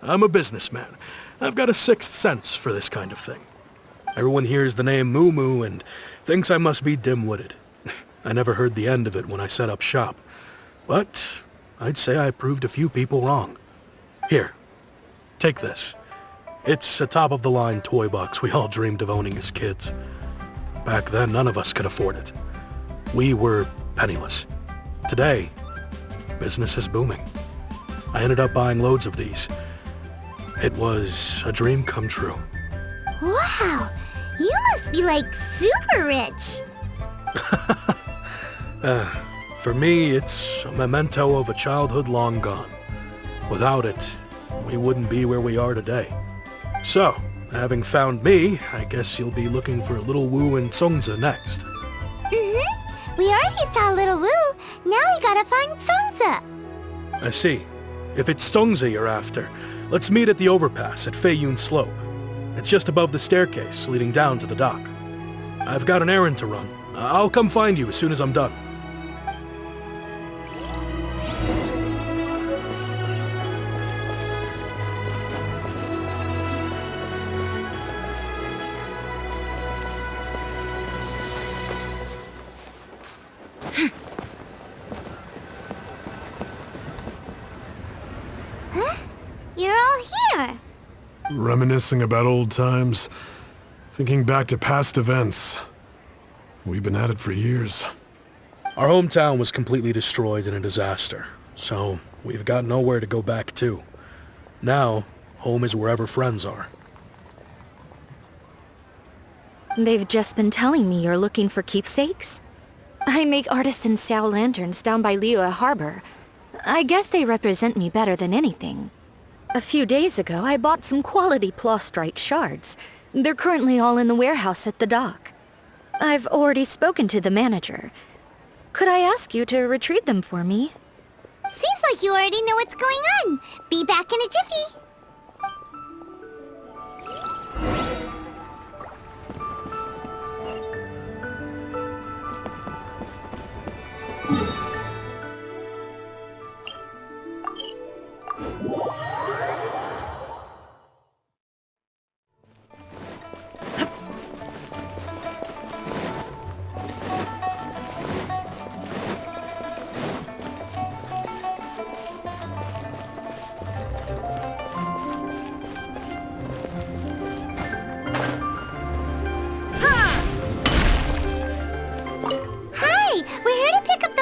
I'm a businessman. I've got a sixth sense for this kind of thing. Everyone hears the name Moo Moo and thinks I must be dim-witted. I never heard the end of it when I set up shop. But I'd say I proved a few people wrong. Here, take this. It's a top-of-the-line toy box we all dreamed of owning as kids. Back then, none of us could afford it. We were penniless. Today, business is booming. I ended up buying loads of these. It was a dream come true. Wow, you must be like super rich. For me, it's a memento of a childhood long gone. Without it, we wouldn't be where we are today. So, having found me, I guess you'll be looking for Little Wu and Songza next. Mm-hmm. We already saw Little Wu. Now we gotta find Songza. I see. If it's Songza you're after, let's meet at the overpass at Feiyun Slope. It's just above the staircase leading down to the dock. I've got an errand to run. I'll come find you as soon as I'm done. You're all here. Reminiscing about old times, thinking back to past events. We've been at it for years. Our hometown was completely destroyed in a disaster, so we've got nowhere to go back to. Now, home is wherever friends are. They've just been telling me you're looking for keepsakes? I make artisan Xiao lanterns down by Liyue Harbor. I guess they represent me better than anything. A few days ago, I bought some quality plastrite shards. They're currently all in the warehouse at the dock. I've already spoken to the manager. Could I ask you to retrieve them for me? Seems like you already know what's going on. Be back in a jiffy.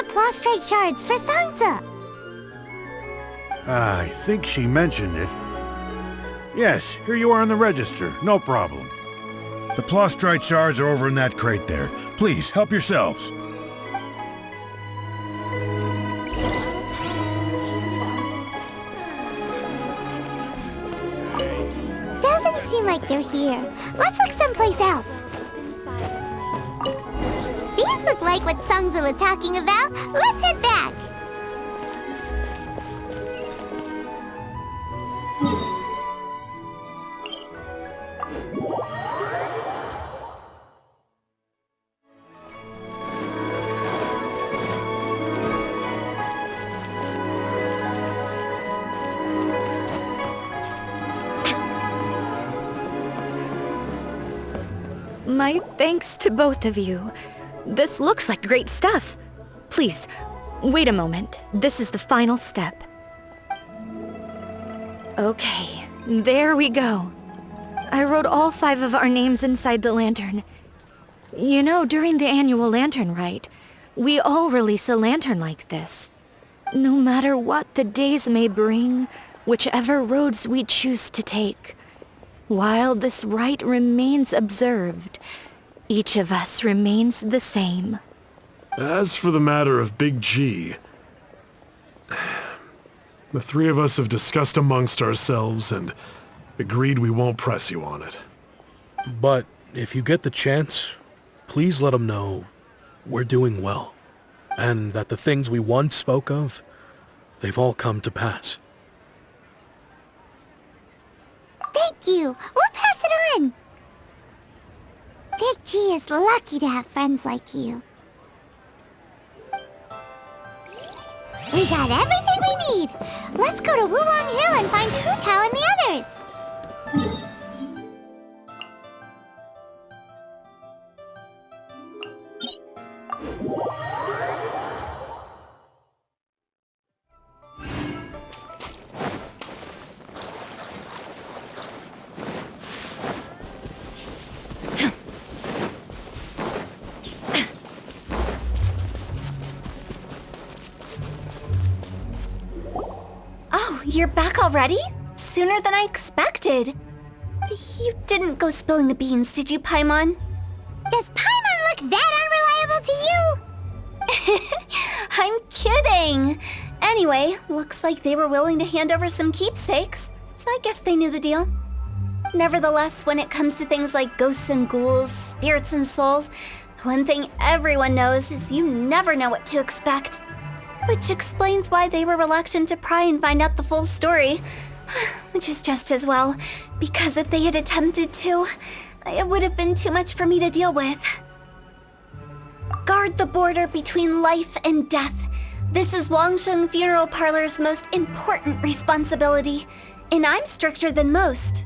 Prostrate shards for Sansa. I think she mentioned it. Yes, here you are on the register. No problem. The plastrite shards are over in that crate there. Please, help yourselves. Doesn't seem like they're here. Let's look someplace else. These look like what Sansa was talking about. Let's head back. My thanks to both of you. This looks like great stuff. Please, wait a moment. This is the final step. Okay, there we go. I wrote all 5 of our names inside the lantern. You know, during the annual lantern rite, we all release a lantern like this. No matter what the days may bring, whichever roads we choose to take, while this rite remains observed, each of us remains the same. As for the matter of Big G, the 3 of us have discussed amongst ourselves and agreed we won't press you on it. But if you get the chance, please let him know we're doing well, and that the things we once spoke of, they've all come to pass. Thank you. We'll pass it on. Big G is lucky to have friends like you. We got everything we need. Let's go to Wulong Hill and find Hu Tao and the others. You're back already? Sooner than I expected. You didn't go spilling the beans, did you, Paimon? Does Paimon look that unreliable to you? I'm kidding! Anyway, looks like they were willing to hand over some keepsakes, so I guess they knew the deal. Nevertheless, when it comes to things like ghosts and ghouls, spirits and souls, the one thing everyone knows is you never know what to expect. Which explains why they were reluctant to pry and find out the full story. Which is just as well, because if they had attempted to, it would have been too much for me to deal with. Guard the border between life and death. This is Wangsheng Funeral Parlor's most important responsibility, and I'm stricter than most.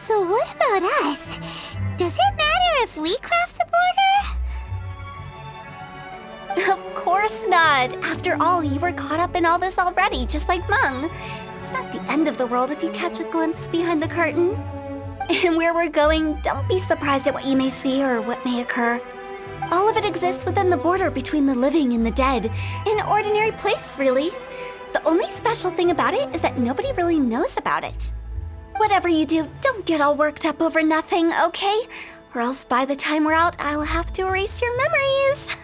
So what about us? Does it matter if we cross the border? Of course not. After all, you were caught up in all this already, just like Meng. It's not the end of the world if you catch a glimpse behind the curtain. And where we're going, don't be surprised at what you may see or what may occur. All of it exists within the border between the living and the dead. An ordinary place, really. The only special thing about it is that nobody really knows about it. Whatever you do, don't get all worked up over nothing, okay? Or else by the time we're out, I'll have to erase your memories.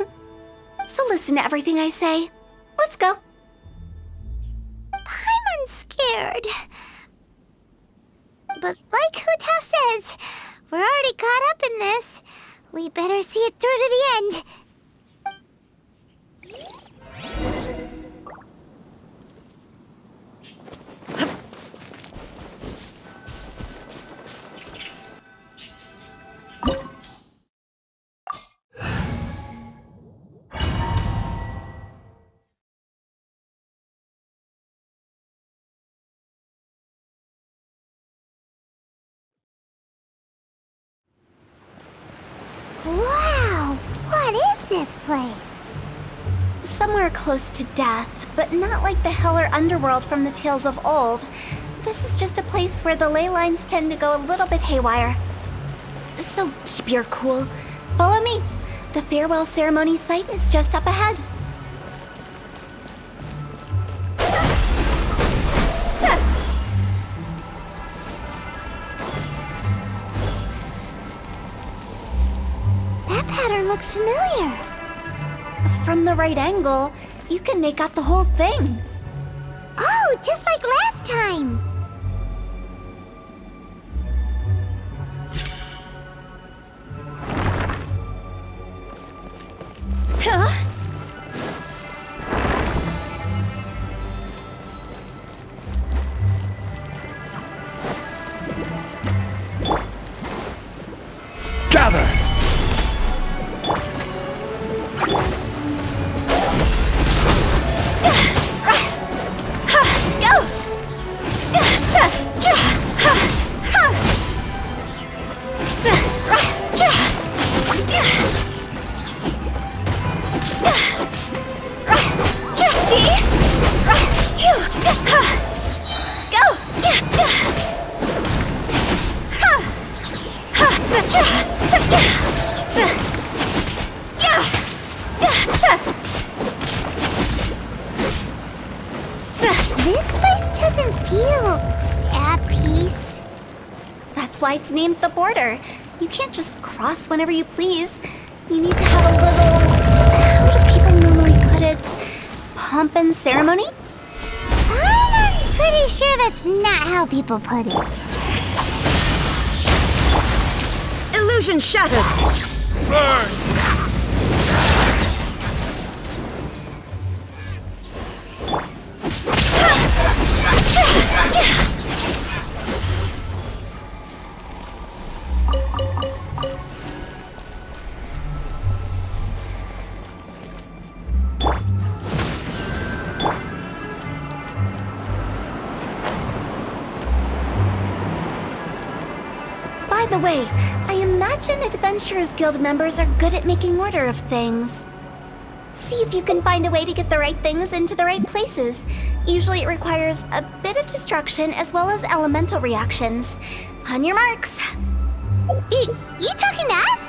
So listen to everything I say. Let's go. Paimon's scared. But like Hu-Tao says, we're already caught up in this. We better see it through to the end. Wow! What is this place? Somewhere close to death, but not like the hell or underworld from the tales of old. This is just a place where the ley lines tend to go a little bit haywire. So keep your cool. Follow me. The farewell ceremony site is just up ahead. That pattern looks familiar. From the right angle, you can make out the whole thing. Oh, just like last time. Huh? Gather! This place doesn't feel at peace. That's why it's named the border. You can't just cross whenever you please. You need to have a little... how do people normally put it? Pomp and ceremony? I'm pretty sure that's not how people put it. Illusion shattered! By the way, I imagine Adventurers Guild members are good at making order of things. See if you can find a way to get the right things into the right places. Usually it requires a bit of destruction as well as elemental reactions. On your marks. You talking to us?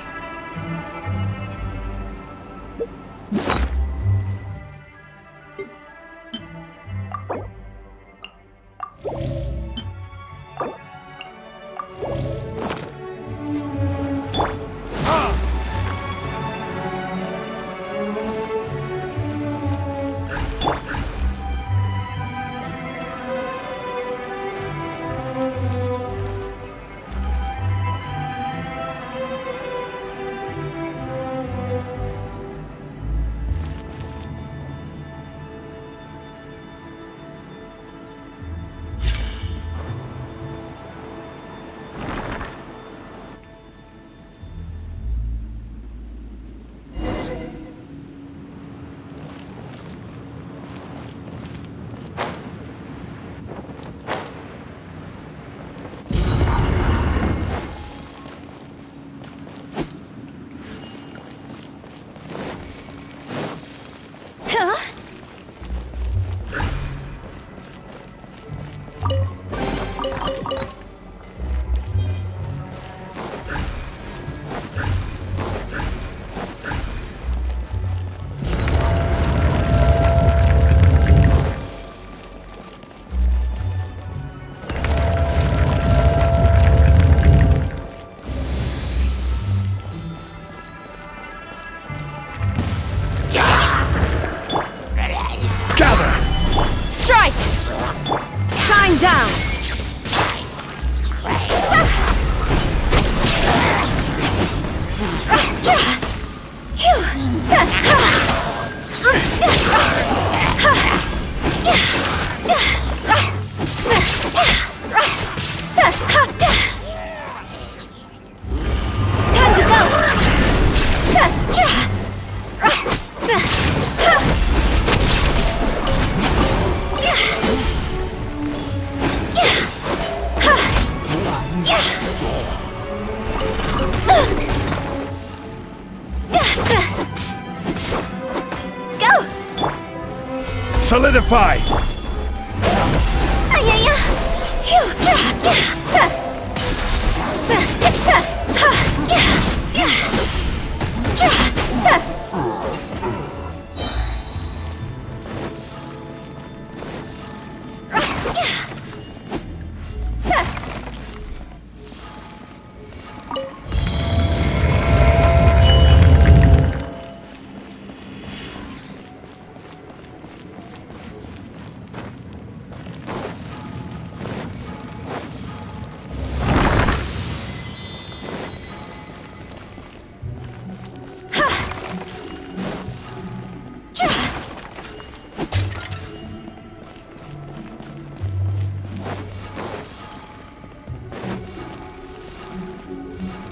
Solidify!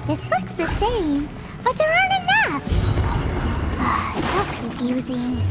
This looks the same, but there aren't enough. So confusing.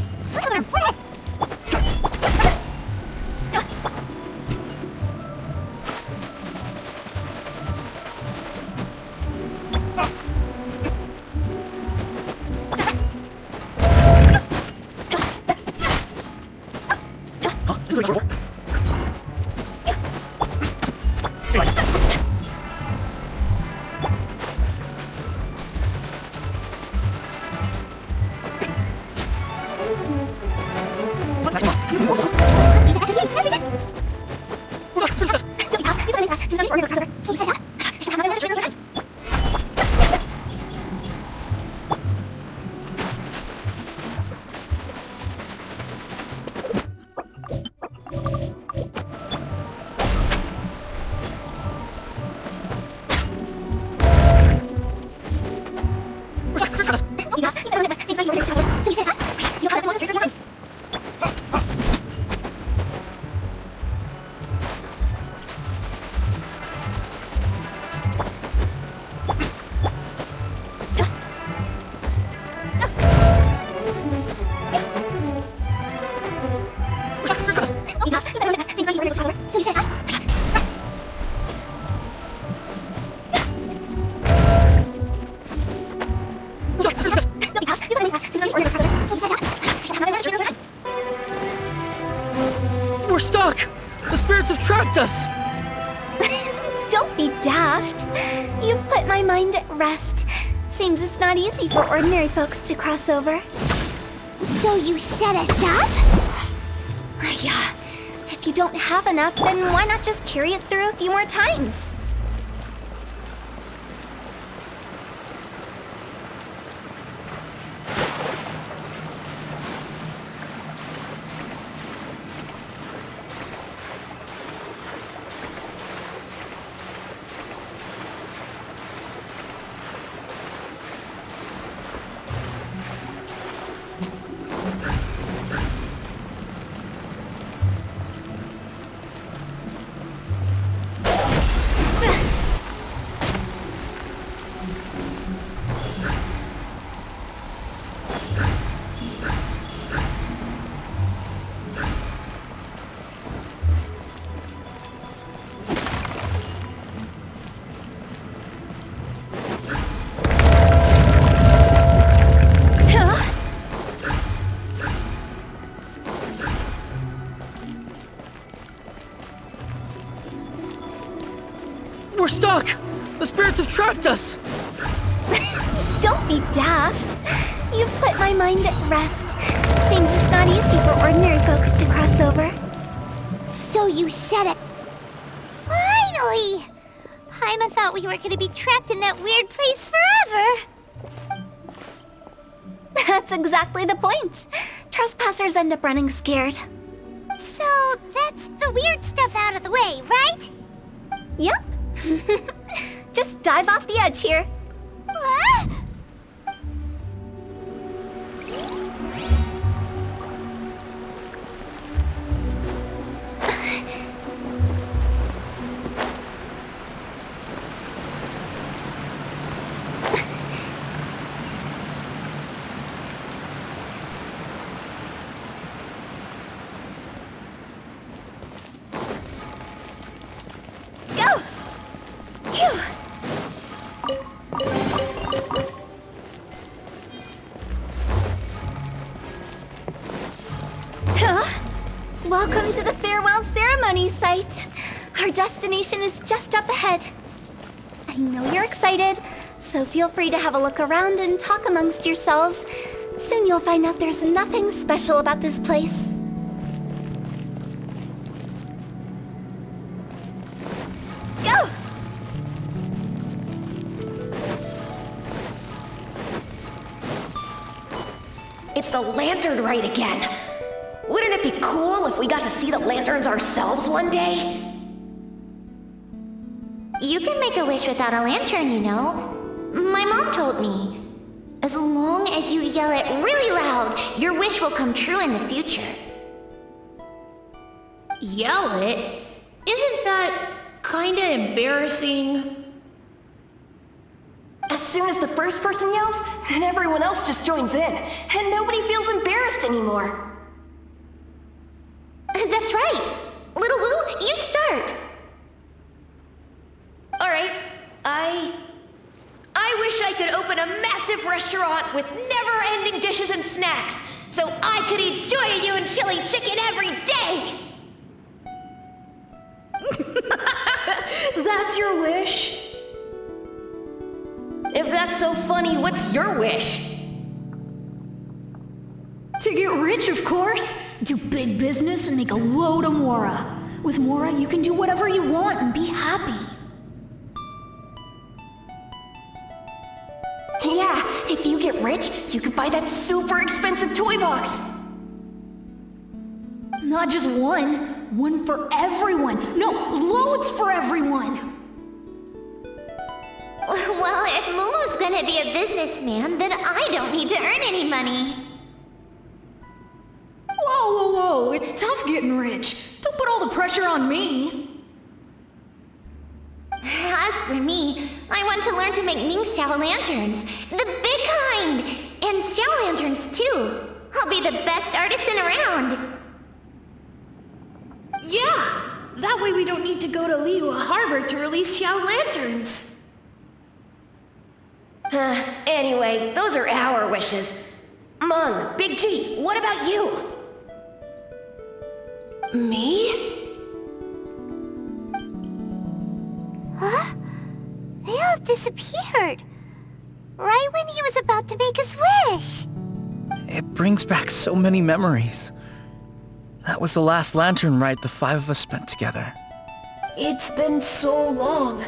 We're stuck! The spirits have trapped us! Don't be daft. You've put my mind at rest. Seems it's not easy for ordinary folks to cross over. So you set us up? Yeah. If you don't have enough, then why not just carry it through a few more times? We're stuck! The spirits have trapped us! Don't be daft. You've put my mind at rest. Seems it's not easy for ordinary folks to cross over. So you said it. Finally! Paimon thought we were gonna be trapped in that weird place forever. That's exactly the point. Trespassers end up running scared. So that's the weird stuff out of the way, right? Yep. Just dive off the edge here. What? Welcome to the farewell ceremony site. Our destination is just up ahead. I know you're excited, so feel free to have a look around and talk amongst yourselves. Soon you'll find out there's nothing special about this place. Go! It's the lantern rite again. Wouldn't it be cool if we got to see the lanterns ourselves one day? You can make a wish without a lantern, you know. My mom told me. As long as you yell it really loud, your wish will come true in the future. Yell it? Isn't that kinda embarrassing? As soon as the first person yells, then everyone else just joins in, and nobody feels embarrassed anymore. That's right. Little Woo, you start. Alright, I wish I could open a massive restaurant with never-ending dishes and snacks, so I could enjoy you and chili chicken every day! That's your wish? If that's so funny, what's your wish? To get rich, of course. Do big business and make a load of Mora. With Mora, you can do whatever you want and be happy. Yeah, if you get rich, you could buy that super expensive toy box. Not just one. One for everyone. No, loads for everyone. Well, if Momo's gonna be a businessman, then I don't need to earn any money. Whoa, whoa, whoa. It's tough getting rich. Don't put all the pressure on me. As for me, I want to learn to make Ming-style lanterns. The big kind! And Xiao lanterns, too. I'll be the best artisan around. Yeah! That way we don't need to go to Liyue Harbor to release Xiao lanterns. Anyway, those are our wishes. Mung, Big G, what about you? Me? Huh? They all disappeared. Right when he was about to make his wish. It brings back so many memories. That was the last lantern ride the 5 of us spent together. It's been so long.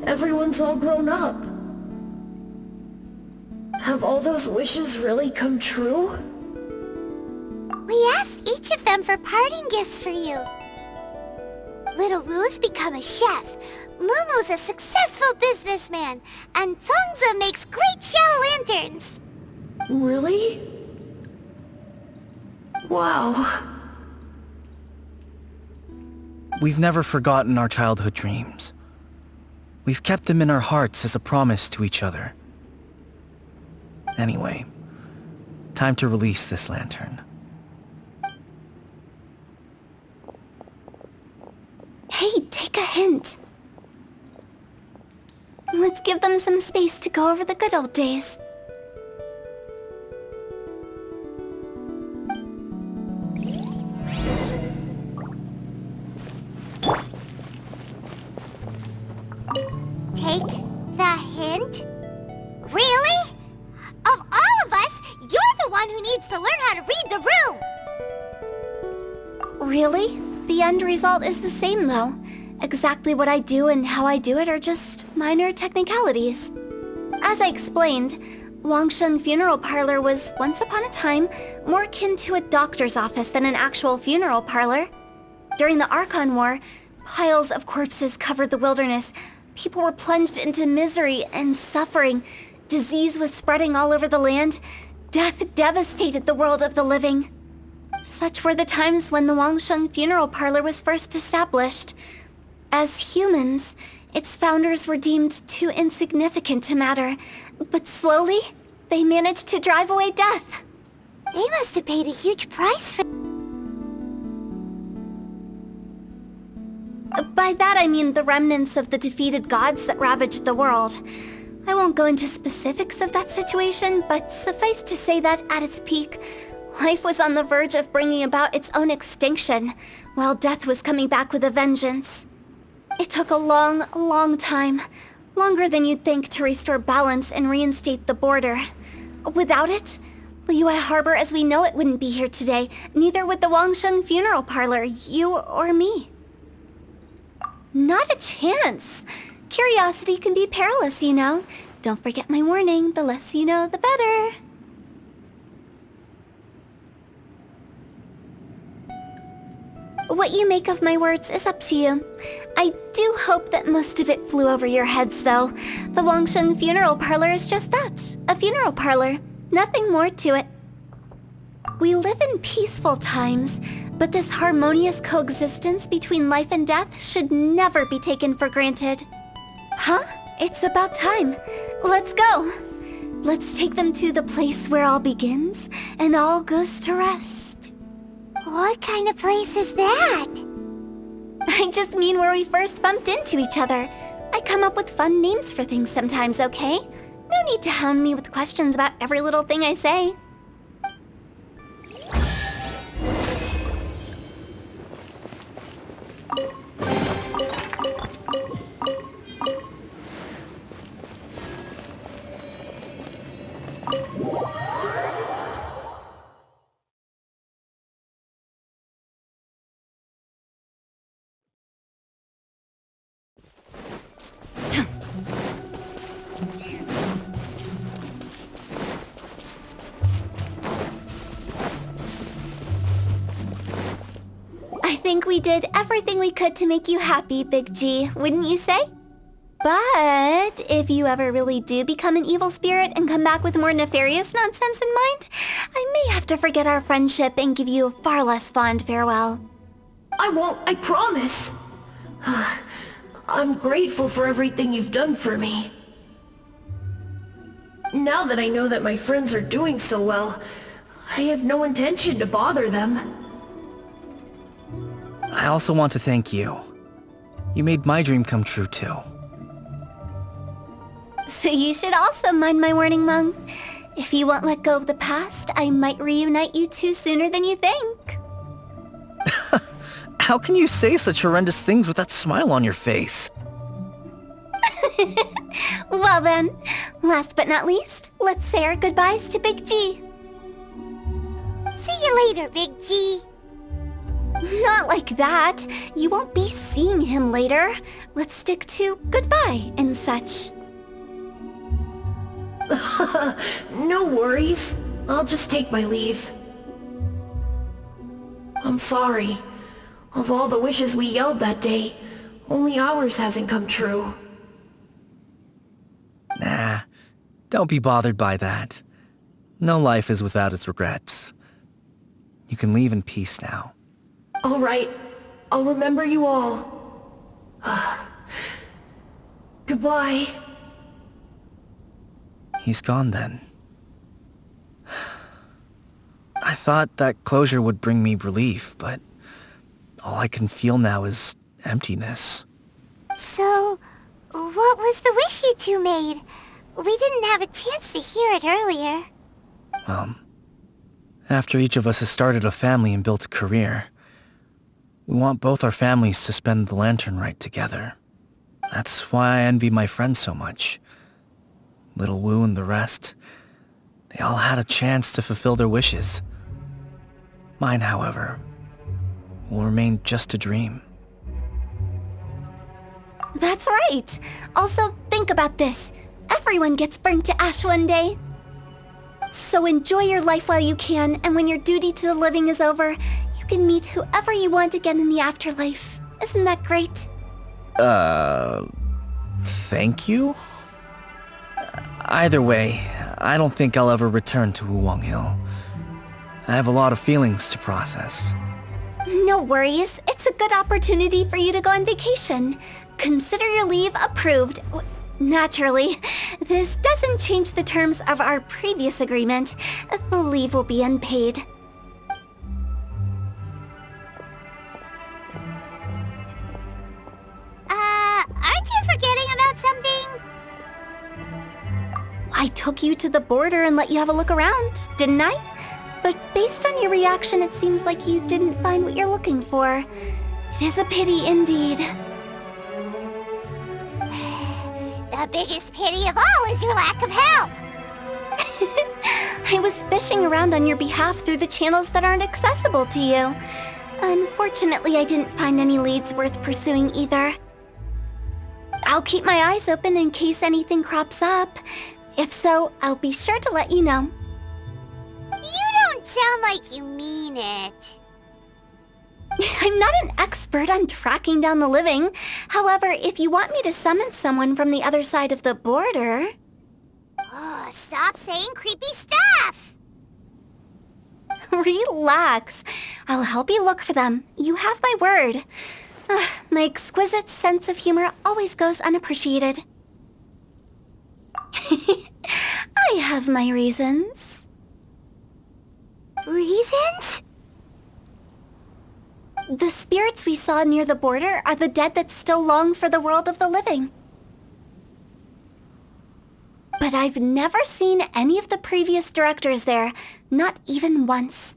Everyone's all grown up. Have all those wishes really come true? We asked each of them for parting gifts for you. Little Woo's become a chef, Momo's a successful businessman, and Zongza makes great shell lanterns. Really? Wow. We've never forgotten our childhood dreams. We've kept them in our hearts as a promise to each other. Anyway, time to release this lantern. Hey, take a hint. Let's give them some space to go over the good old days. Take the hint? Really? Of all of us, you're the one who needs to learn how to read the room! Really? The end result is the same, though. Exactly what I do and how I do it are just minor technicalities. As I explained, Wangsheng Funeral Parlor was, once upon a time, more akin to a doctor's office than an actual funeral parlor. During the Archon War, piles of corpses covered the wilderness. People were plunged into misery and suffering. Disease was spreading all over the land. Death devastated the world of the living. Such were the times when the Wangsheng Funeral Parlor was first established. As humans, its founders were deemed too insignificant to matter, but slowly, they managed to drive away death. They must have paid a huge price for... By that I mean the remnants of the defeated gods that ravaged the world. I won't go into specifics of that situation, but suffice to say that at its peak, Life was on the verge of bringing about its own extinction, while death was coming back with a vengeance. It took a long, long time, longer than you'd think, to restore balance and reinstate the border. Without it, Liyue Harbor as we know it wouldn't be here today, neither would the Wangsheng funeral parlor, you or me. Not a chance. Curiosity can be perilous, you know. Don't forget my warning, the less you know, the better. What you make of my words is up to you. I do hope that most of it flew over your heads, though. The Wangsheng funeral parlor is just that, a funeral parlor. Nothing more to it. We live in peaceful times, but this harmonious coexistence between life and death should never be taken for granted. Huh? It's about time. Let's go. Let's take them to the place where all begins and all goes to rest. What kind of place is that? I just mean where we first bumped into each other. I come up with fun names for things sometimes, okay? No need to hound me with questions about every little thing I say. I think we did everything we could to make you happy, Big G, wouldn't you say? But if you ever really do become an evil spirit and come back with more nefarious nonsense in mind, I may have to forget our friendship and give you a far less fond farewell. I won't, I promise. I'm grateful for everything you've done for me. Now that I know that my friends are doing so well, I have no intention to bother them. I also want to thank you. You made my dream come true too. So you should also mind my warning, Mung. If you won't let go of the past, I might reunite you two sooner than you think. How can you say such horrendous things with that smile on your face? Well then, last but not least, let's say our goodbyes to Big G. See you later, Big G. Not like that. You won't be seeing him later. Let's stick to goodbye and such. No worries. I'll just take my leave. I'm sorry. Of all the wishes we yelled that day, only ours hasn't come true. Nah, don't be bothered by that. No life is without its regrets. You can leave in peace now. All right. I'll remember you all. Goodbye. He's gone then. I thought that closure would bring me relief, but all I can feel now is emptiness. So, what was the wish you two made? We didn't have a chance to hear it earlier. After each of us has started a family and built a career, we want both our families to spend the lantern rite together. That's why I envy my friends so much. Little Wu and the rest, they all had a chance to fulfill their wishes. Mine, however, will remain just a dream. That's right. Also, think about this. Everyone gets burned to ash one day. So enjoy your life while you can, and when your duty to the living is over, you can meet whoever you want again in the afterlife. Isn't that great? Thank you? Either way, I don't think I'll ever return to Wuwang Hill. I have a lot of feelings to process. No worries. It's a good opportunity for you to go on vacation. Consider your leave approved. Naturally, this doesn't change the terms of our previous agreement. The leave will be unpaid. Aren't you forgetting about something? I took you to the border and let you have a look around, didn't I? But based on your reaction, it seems like you didn't find what you're looking for. It is a pity indeed. The biggest pity of all is your lack of help. I was fishing around on your behalf through the channels that aren't accessible to you. Unfortunately, I didn't find any leads worth pursuing either. I'll keep my eyes open in case anything crops up. If so, I'll be sure to let you know. You don't sound like you mean it. I'm not an expert on tracking down the living. However, if you want me to summon someone from the other side of the border... Oh, stop saying creepy stuff! Relax. I'll help you look for them. You have my word. My exquisite sense of humor always goes unappreciated. I have my reasons. Reasons? The spirits we saw near the border are the dead that still long for the world of the living. But I've never seen any of the previous directors there, not even once.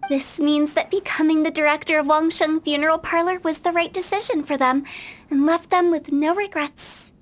This means that becoming the director of Wangsheng Funeral Parlor was the right decision for them, and left them with no regrets.